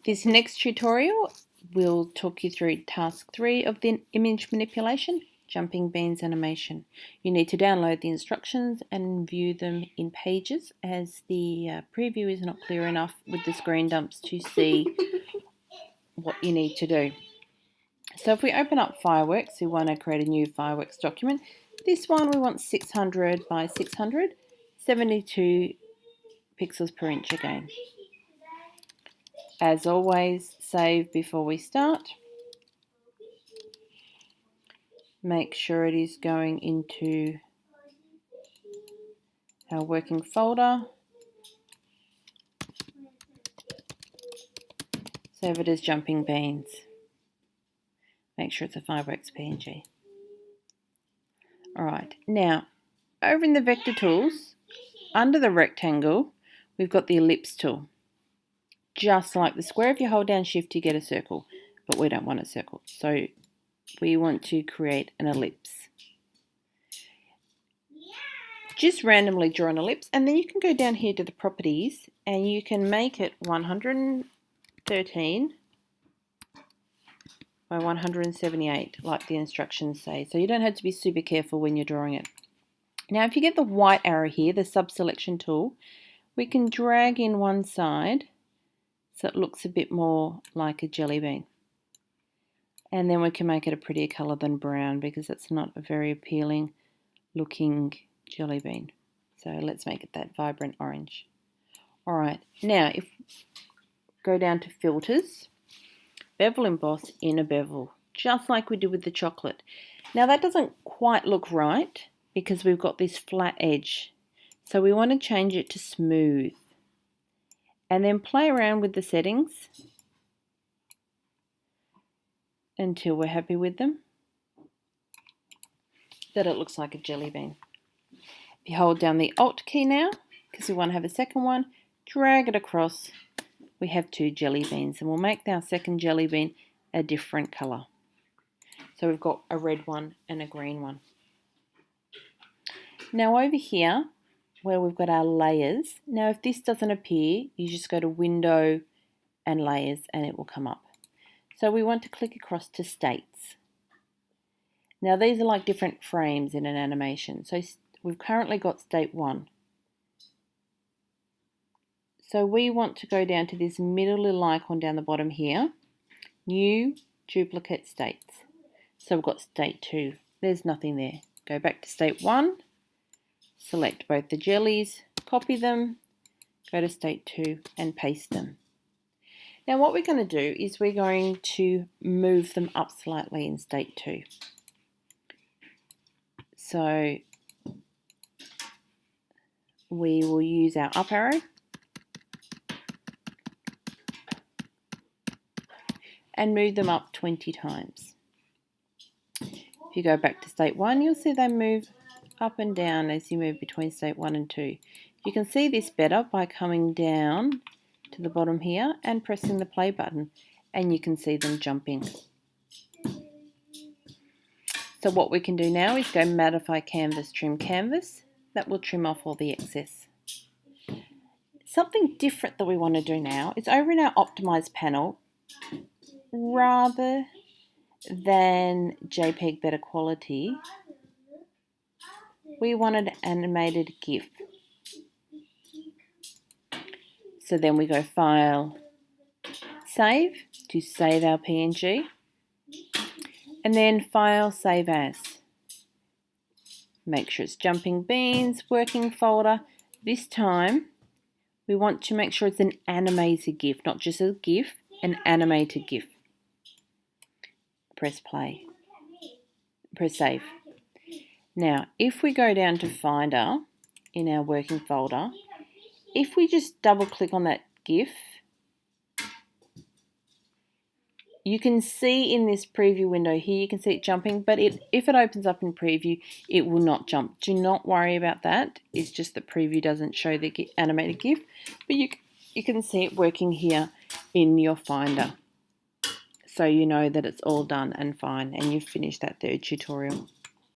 This next tutorial will talk you through task 3 of the image manipulation, jumping beans animation. You need to download the instructions and view them in Pages, as the preview is not clear enough with the screen dumps to see what you need to do. So if we open up Fireworks, we want to create a new Fireworks document. This one we want 600 by 600, 72 pixels per inch again. As always, save before we start. Make sure it is going into our working folder. Save it as Jumping Beans. Make sure it's a Fireworks PNG. Alright, now over in the vector tools, under the rectangle, we've got the ellipse tool. Just like the square, if you hold down shift you get a circle, but we don't want a circle, so we want to create an ellipse. Just randomly draw an ellipse, and then you can go down here to the properties and you can make it 113 by 178 like the instructions say, so you don't have to be super careful when you're drawing it. Now if you get the white arrow here, the sub-selection tool, we can drag in one side so it looks a bit more like a jelly bean. And then we can make it a prettier colour than brown, because it's not a very appealing looking jelly bean. So let's make it that vibrant orange. Alright, now if go down to filters, bevel emboss, inner bevel, just like we did with the chocolate. Now that doesn't quite look right because we've got this flat edge. So we want to change it to smooth. And then play around with the settings until we're happy with them, that it looks like a jelly bean. If you hold down the Alt key now, because we want to have a second one, drag it across, we have 2 jelly beans, and we'll make our second jelly bean a different colour. So we've got a red one and a green one. Now over here, where we've got our layers, now if this doesn't appear, you just go to Window and Layers and it will come up. So we want to click across to States. Now these are like different frames in an animation. So we've currently got State 1. So we want to go down to this middle little icon down the bottom here, New Duplicate States. So we've got State 2. There's nothing there. Go back to State 1, select both the jellies, copy them, go to State 2 and paste them. Now what we're going to do is we're going to move them up slightly in State 2. So we will use our up arrow and move them up 20 times. If you go back to State 1, you'll see they move up and down as you move between State 1 and 2. You can see this better by coming down to the bottom here and pressing the play button, and you can see them jumping. So what we can do now is go Mattify Canvas, Trim Canvas. That will trim off all the excess. Something different that we want to do now is over in our Optimize panel, rather than JPEG better quality, we want an animated GIF. So then we go File, Save to save our PNG, and then File, Save As. Make sure it's Jumping Beans, working folder. This time we want to make sure it's an animated GIF, not just a GIF, an animated GIF. Press play, press save. Now if we go down to Finder in our working folder, if we just double click on that GIF, you can see in this preview window here, you can see it jumping, but if it opens up in preview, it will not jump. Do not worry about that. It's just that preview doesn't show the animated GIF, but you can see it working here in your Finder. So you know that it's all done and fine, and you've finished that third tutorial.